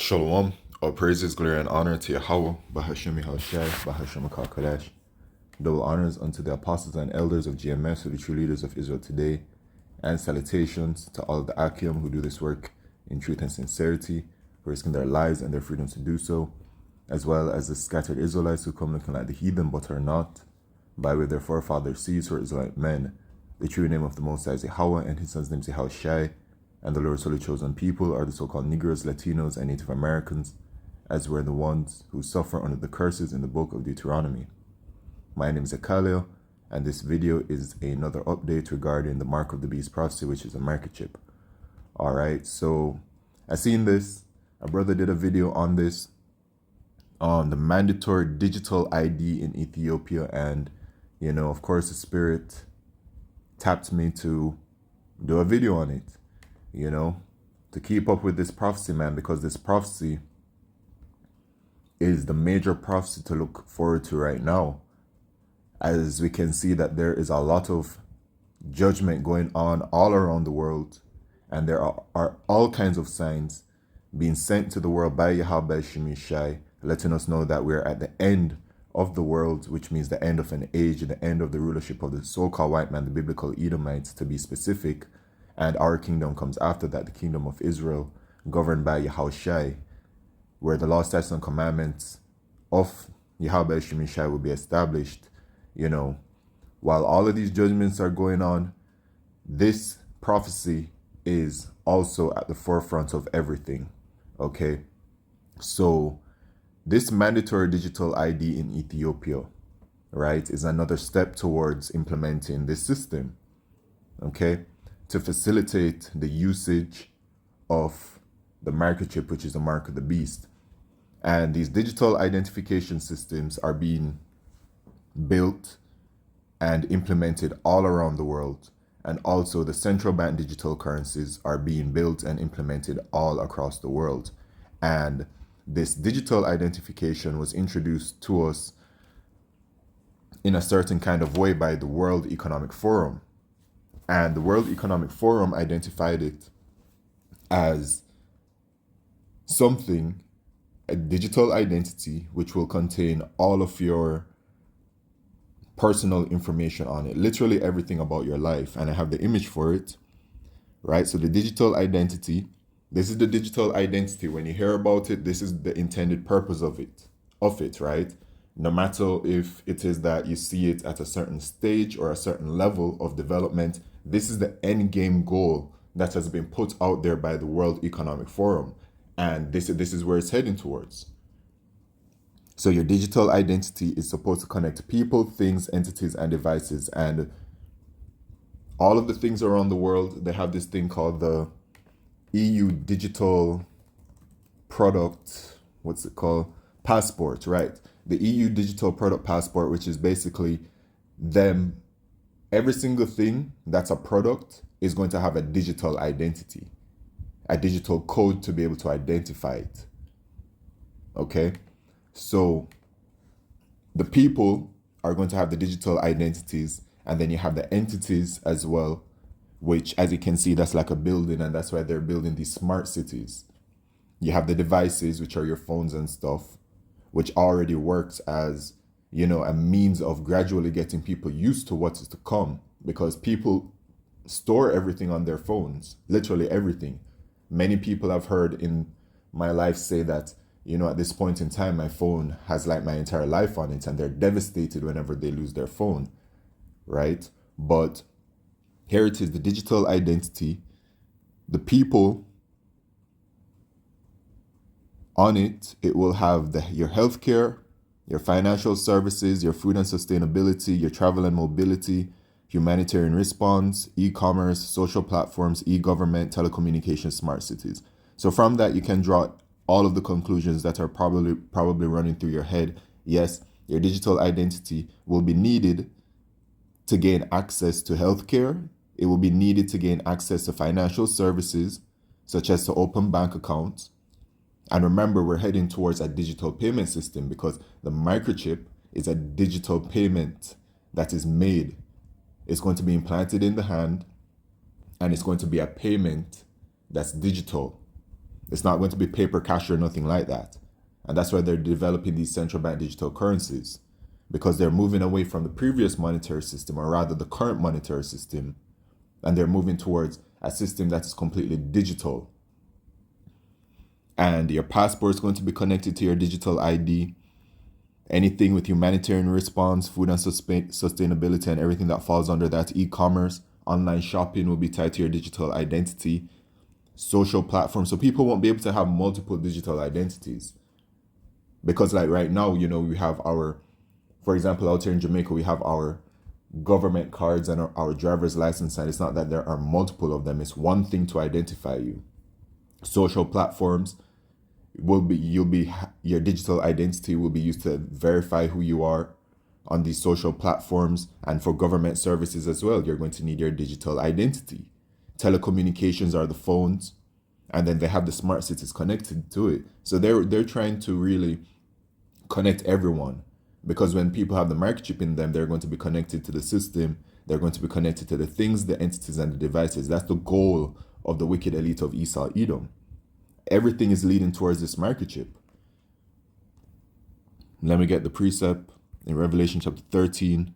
Shalom, all praises, glory, and honor to Yahweh, Bahashemi Hashai, Bahashemi Kodesh. Double honors unto the apostles and elders of GMS, who are the true leaders of Israel today, and salutations to all of the Akim who do this work in truth and sincerity, risking their lives and their freedoms to do so, as well as the scattered Israelites who come looking like the heathen but are not, by way their forefathers seeds who are Israelite men. The true name of the Most High is Yahweh, and his son's name is Yahushai, and the Lord's holy chosen people are the so-called Negroes, Latinos, and Native Americans, as were the ones who suffer under the curses in the book of Deuteronomy. My name is Akalil, and this video is another update regarding the Mark of the Beast prophecy, which is a microchip. Alright, so I seen this. A brother did a video on this, on the mandatory digital ID in Ethiopia, and of course the Spirit tapped me to do a video on it, to keep up with this prophecy, man, because this prophecy is the major prophecy to look forward to right now, as we can see that there is a lot of judgment going on all around the world, and there are all kinds of signs being sent to the world by Yahweh Shemishai, letting us know that we're at the end of the world, which means the end of an age, the end of the rulership of the so-called white man, the biblical Edomites, to be specific, and our kingdom comes after that, the kingdom of Israel, governed by Yahushai, where the law, statutes, and commandments of Yahweh Shemishai will be established. While all of these judgments are going on, this prophecy is also at the forefront of everything. Okay, so this mandatory digital ID in Ethiopia, right, is another step towards implementing this system, okay, to facilitate the usage of the microchip, which is the mark of the beast. And these digital identification systems are being built and implemented all around the world. And also the central bank digital currencies are being built and implemented all across the world. And this digital identification was introduced to us in a certain kind of way by the World Economic Forum. And the World Economic Forum identified it as something, a digital identity, which will contain all of your personal information on it, literally everything about your life. And I have the image for it, right? So the digital identity, this is the digital identity. When you hear about it, this is the intended purpose of it, right? No matter if it is that you see it at a certain stage or a certain level of development, this is the end game goal that has been put out there by the World Economic Forum. And this is where it's heading towards. So your digital identity is supposed to connect people, things, entities, and devices. And all of the things around the world, they have this thing called the EU digital product, what's it called? Passport, right? The EU digital product passport, which is basically them, every single thing that's a product is going to have a digital identity, a digital code to be able to identify it. Okay? So the people are going to have the digital identities, and then you have the entities as well, which, as you can see, that's like a building, and that's why they're building these smart cities. You have the devices, which are your phones and stuff, which already works as, a means of gradually getting people used to what is to come, because people store everything on their phones, literally everything. Many people I've heard in my life say that, at this point in time, my phone has like my entire life on it, and they're devastated whenever they lose their phone, right? But here it is, the digital identity, the people on it, it will have your healthcare, your financial services, your food and sustainability, your travel and mobility, humanitarian response, e-commerce, social platforms, e-government, telecommunications, smart cities. So from that, you can draw all of the conclusions that are probably running through your head. Yes, your digital identity will be needed to gain access to healthcare. It will be needed to gain access to financial services, such as to open bank accounts. And remember, we're heading towards a digital payment system, because the microchip is a digital payment that is made. It's going to be implanted in the hand, and it's going to be a payment that's digital. It's not going to be paper cash or nothing like that. And that's why they're developing these central bank digital currencies, because they're moving away from the previous monetary system, or rather the current monetary system, and they're moving towards a system that is completely digital. And your passport is going to be connected to your digital ID. Anything with humanitarian response, food and sustainability, and everything that falls under that, e-commerce, online shopping, will be tied to your digital identity. Social platforms, so people won't be able to have multiple digital identities. Because like right now, we have for example, out here in Jamaica, we have our government cards and our driver's license, and it's not that there are multiple of them. It's one thing to identify you. Social platforms your digital identity will be used to verify who you are on these social platforms. And for government services as well, you're going to need your digital identity. Telecommunications are the phones, and then they have the smart cities connected to it. So they're trying to really connect everyone, because when people have the microchip in them, they're going to be connected to the system. They're going to be connected to the things, the entities, and the devices. That's the goal of the wicked elite of Esau Edom. Everything is leading towards this microchip. Let me get the precept in Revelation chapter 13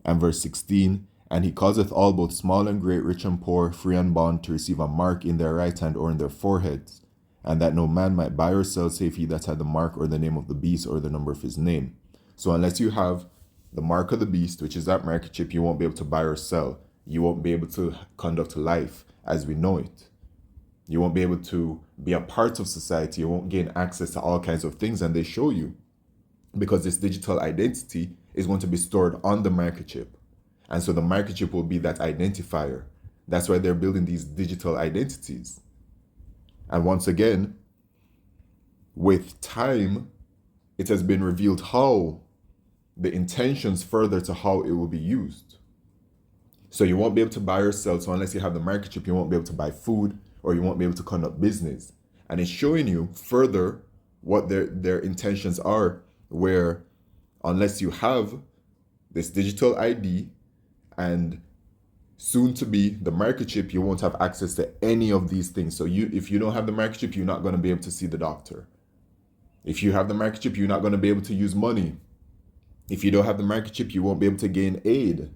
and verse 16. And he causeth all, both small and great, rich and poor, free and bond, to receive a mark in their right hand or in their foreheads, and that no man might buy or sell save he that had the mark or the name of the beast or the number of his name. So unless you have the mark of the beast, which is that microchip, you won't be able to buy or sell. You won't be able to conduct life as we know it. You won't be able to be a part of society. You won't gain access to all kinds of things, and they show you, because this digital identity is going to be stored on the microchip. And so the microchip will be that identifier. That's why they're building these digital identities. And once again, with time, it has been revealed how the intentions further to how it will be used. So you won't be able to buy or sell. So unless you have the microchip, you won't be able to buy food, or you won't be able to conduct business. And it's showing you further what their intentions are, where unless you have this digital ID and soon to be the microchip, you won't have access to any of these things. So if you don't have the microchip, you're not going to be able to see the doctor. If you have the microchip, you're not going to be able to use money. If you don't have the microchip, you won't be able to gain aid.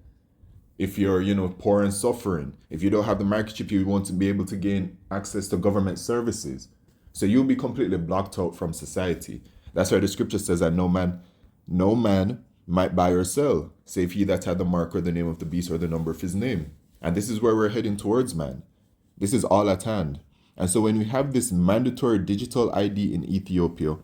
If you're, poor and suffering, if you don't have the microchip, you won't be able to gain access to government services. So you'll be completely blocked out from society. That's why the scripture says that no man might buy or sell, save he that had the mark or the name of the beast or the number of his name. And this is where we're heading towards, man. This is all at hand. And so when we have this mandatory digital ID in Ethiopia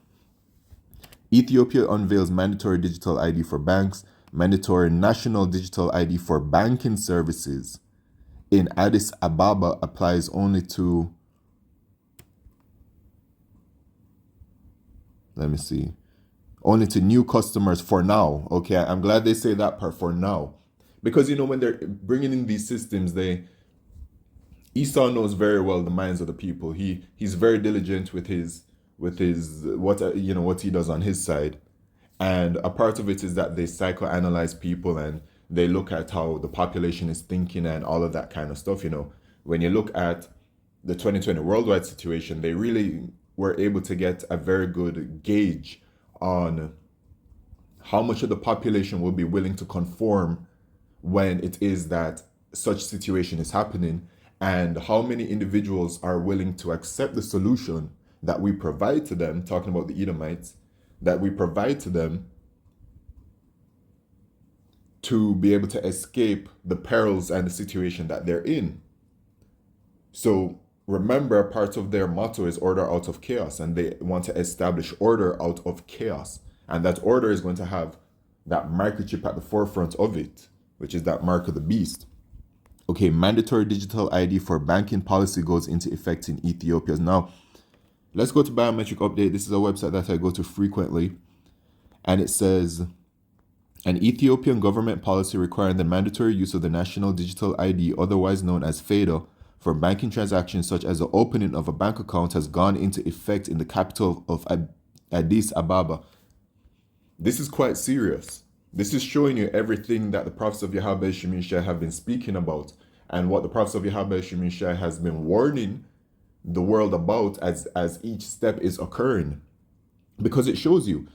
unveils mandatory digital ID for banks, mandatory national digital ID for banking services in Addis Ababa applies only to, only to new customers for now. Okay, I'm glad they say that part, for now. Because, when they're bringing in these systems, Esau knows very well the minds of the people. He's very diligent with his what he does on his side. And a part of it is that they psychoanalyze people, and they look at how the population is thinking and all of that kind of stuff. When you look at the 2020 worldwide situation, they really were able to get a very good gauge on how much of the population will be willing to conform when it is that such situation is happening, and how many individuals are willing to accept the solution that we provide to them, talking about the Edomites, that we provide to them to be able to escape the perils and the situation that they're in. So remember, part of their motto is order out of chaos, and they want to establish order out of chaos. And that order is going to have that microchip at the forefront of it, which is that mark of the beast. Okay, mandatory digital ID for banking policy goes into effect in Ethiopia. Now, let's go to Biometric Update. This is a website that I go to frequently. And it says, an Ethiopian government policy requiring the mandatory use of the National Digital ID, otherwise known as FADA, for banking transactions such as the opening of a bank account has gone into effect in the capital of Addis Ababa. This is quite serious. This is showing you everything that the prophets of Yahweh Shemin Shai have been speaking about, and what the prophets of Yahweh Shemin Shai has been warning the world about as each step is occurring, because it shows you.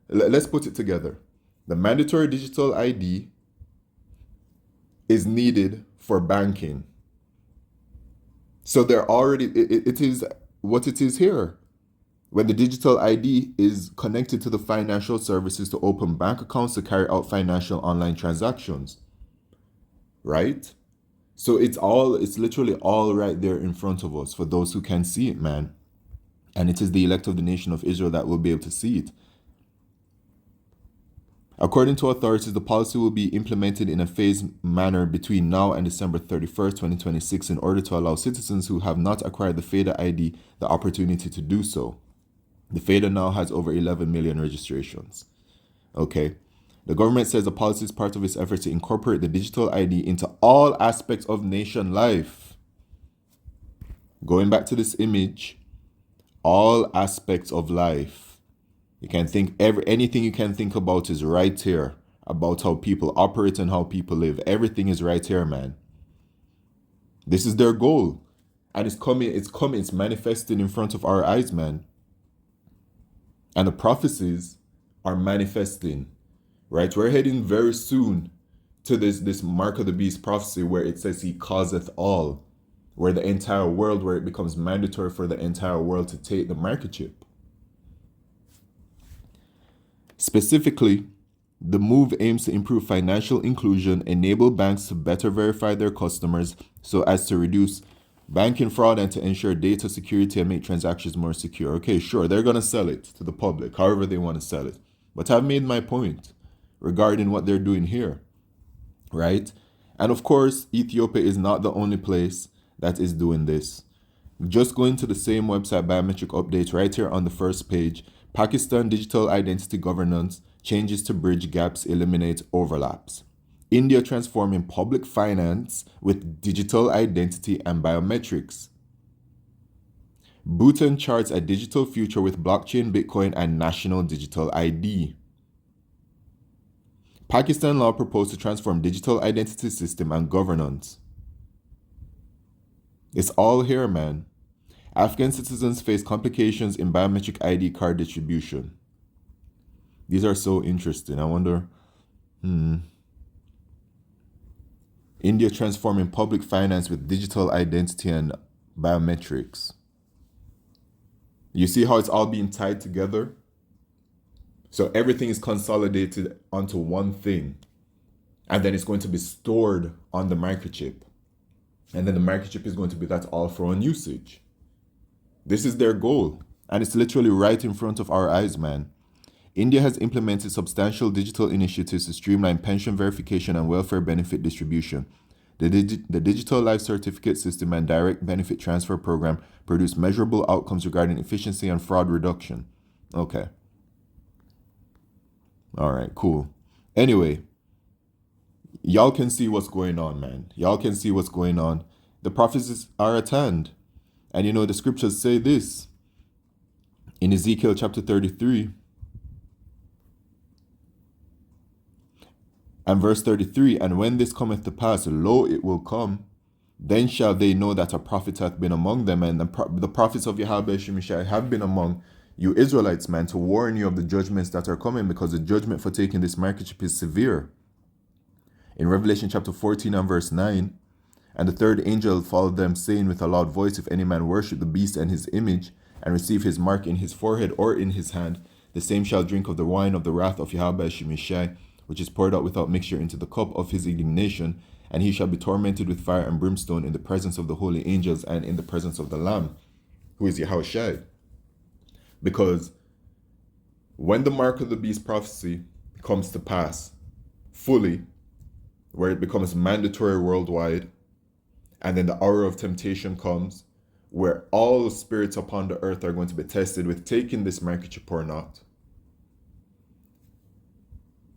Let's put it together. The mandatory digital ID is needed for banking. So they're already, it is what it is here. When the digital ID is connected to the financial services to open bank accounts to carry out financial online transactions, right? So it's literally all right there in front of us for those who can see it, man. And it is the elect of the nation of Israel that will be able to see it. According to authorities, the policy will be implemented in a phased manner between now and December 31st, 2026, in order to allow citizens who have not acquired the FADA ID the opportunity to do so. The FADA now has over 11 million registrations. Okay. The government says the policy is part of its effort to incorporate the digital ID into all aspects of nation life. Going back to this image, all aspects of life. You can think anything you can think about is right here, about how people operate and how people live. Everything is right here, man. This is their goal. And it's manifesting in front of our eyes, man. And the prophecies are manifesting, right? We're heading very soon to this mark of the beast prophecy where it says he causeth all, where the entire world, where it becomes mandatory for the entire world to take the microchip. Specifically, the move aims to improve financial inclusion, enable banks to better verify their customers so as to reduce banking fraud and to ensure data security and make transactions more secure. Okay, sure, they're going to sell it to the public, however they want to sell it. But I've made my point regarding what they're doing here, right? And of course, Ethiopia is not the only place that is doing this. Just going to the same website, biometric updates, right here on the first page, Pakistan digital identity governance changes to bridge gaps, eliminate overlaps. India transforming public finance with digital identity and biometrics. Bhutan charts a digital future with blockchain, Bitcoin, and national digital ID. Pakistan law proposed to transform digital identity system and governance. It's all here, man. Afghan citizens face complications in biometric ID card distribution. These are so interesting. I wonder, India transforming public finance with digital identity and biometrics. You see how it's all being tied together? So everything is consolidated onto one thing. And then it's going to be stored on the microchip. And then the microchip is going to be that's all for one usage. This is their goal. And it's literally right in front of our eyes, man. India has implemented substantial digital initiatives to streamline pension verification and welfare benefit distribution. The Digital Life Certificate System and Direct Benefit Transfer Program produce measurable outcomes regarding efficiency and fraud reduction. Okay. All right, cool. Anyway, y'all can see what's going on, man. Y'all can see what's going on. The prophecies are at hand. And you know, the scriptures say this in Ezekiel chapter 33 and verse 33, and when this cometh to pass, lo, it will come, then shall they know that a prophet hath been among them, and the prophets of Yahweh Shemishai have been among you Israelites, man, to warn you of the judgments that are coming, because the judgment for taking this microchip is severe. In Revelation chapter 14 and verse 9, and the third angel followed them, saying with a loud voice, if any man worship the beast and his image, and receive his mark in his forehead or in his hand, the same shall drink of the wine of the wrath of Yahweh Shemishai, which is poured out without mixture into the cup of his indignation, and he shall be tormented with fire and brimstone in the presence of the holy angels and in the presence of the Lamb, who is Yahushua. Because when the mark of the beast prophecy comes to pass fully, where it becomes mandatory worldwide, and then the hour of temptation comes, where all spirits upon the earth are going to be tested with taking this microchip or not,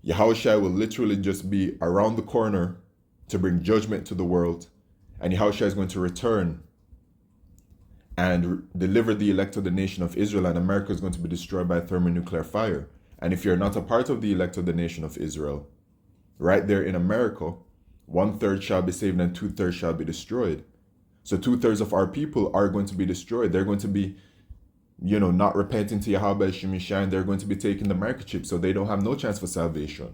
Yahushua will literally just be around the corner to bring judgment to the world, and Yahushua is going to return and deliver the elect of the nation of Israel, and America is going to be destroyed by thermonuclear fire. And if you're not a part of the elect of the nation of Israel, right there in America, 1/3 shall be saved and 2/3 shall be destroyed. So 2/3 of our people are going to be destroyed. They're going to be, not repenting to Yahweh Shemishai, and they're going to be taking the microchip, so they don't have no chance for salvation.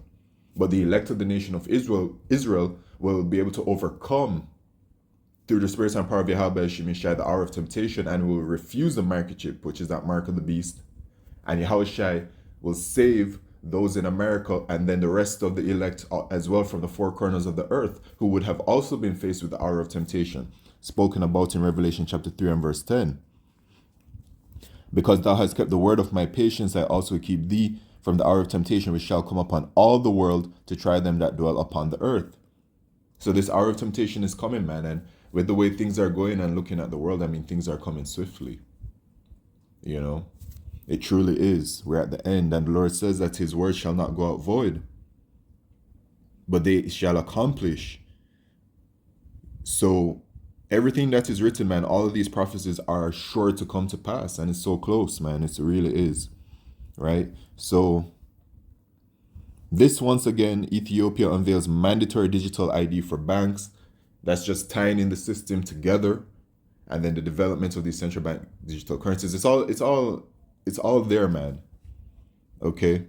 But the elect of the nation of Israel will be able to overcome through the spirit and power of Yahweh Shemishai the hour of temptation, and will refuse the microchip, which is that mark of the beast. And Yahweh will save those in America and then the rest of the elect as well from the four corners of the earth, who would have also been faced with the hour of temptation, spoken about in Revelation chapter 3 and verse 10. Because thou hast kept the word of my patience, I also keep thee from the hour of temptation, which shall come upon all the world to try them that dwell upon the earth. So this hour of temptation is coming, man. And with the way things are going and looking at the world, I mean, things are coming swiftly. It truly is. We're at the end. And the Lord says that his word shall not go out void, but they shall accomplish. So everything that is written, man, all of these prophecies are sure to come to pass. And it's so close, man. It really is. Right? So this, once again, Ethiopia unveils mandatory digital ID for banks. That's just tying in the system together. And then the development of these central bank digital currencies. It's all there, man. Okay?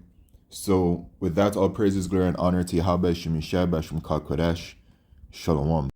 So with that, all praises, glory, and honor to Yahweh Shemishai Bashum Kal Kodesh. Shalom.